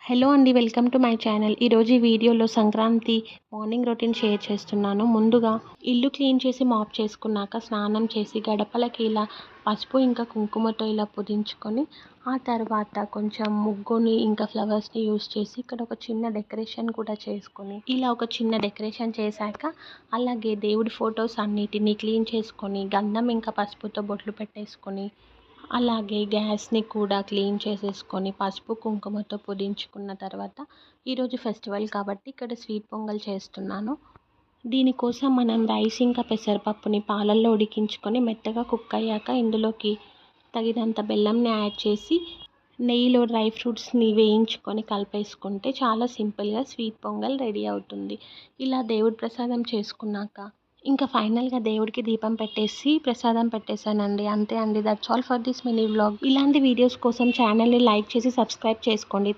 Hello అండి. Welcome to my channel. ఈరోజు ఈ వీడియోలో సంక్రాంతి మార్నింగ్ రొటీన్ షేర్ చేస్తున్నాను. ముందుగా ఇల్లు క్లీన్ చేసి మాప్ చేసుకున్నాక స్నానం చేసి గడపలకి ఇలా పసుపు ఇంకా కుంకుమతో ఇలా పుదించుకొని ఆ తర్వాత కొంచెం ముగ్గుని ఇంకా ఫ్లవర్స్ని యూస్ చేసి ఇక్కడ ఒక చిన్న డెకరేషన్ కూడా చేసుకొని ఇలా ఒక చిన్న డెకరేషన్ చేశాక అలాగే దేవుడి ఫొటోస్ అన్నిటిని క్లీన్ చేసుకొని గంధం ఇంకా పసుపుతో బొట్లు పెట్టేసుకొని అలాగే గ్యాస్ని కూడా క్లీన్ చేసేసుకొని పసుపు కుంకుమతో పుదించుకున్న తర్వాత ఈరోజు ఫెస్టివల్ కాబట్టి ఇక్కడ స్వీట్ పొంగల్ చేస్తున్నాను. దీనికోసం మనం రైస్ ఇంకా పెసరపప్పుని పాలల్లో ఉడికించుకొని మెత్తగా కుక్ అయ్యాక ఇందులోకి తగినంత బెల్లంని యాడ్ చేసి నెయ్యిలో డ్రై ఫ్రూట్స్ని వేయించుకొని కలిపేసుకుంటే చాలా సింపుల్గా స్వీట్ పొంగల్ రెడీ అవుతుంది. ఇలా దేవుడి ప్రసాదం చేసుకున్నాక ఇంకా ఫైనల్గా దేవుడికి దీపం పెట్టేసి ప్రసాదం పెట్టేశానండి. అంతే అండి. That's all for this mini vlog. ఇలాంటి వీడియోస్ కోసం ఛానల్ని లైక్ చేసి సబ్స్క్రైబ్ చేసుకోండి.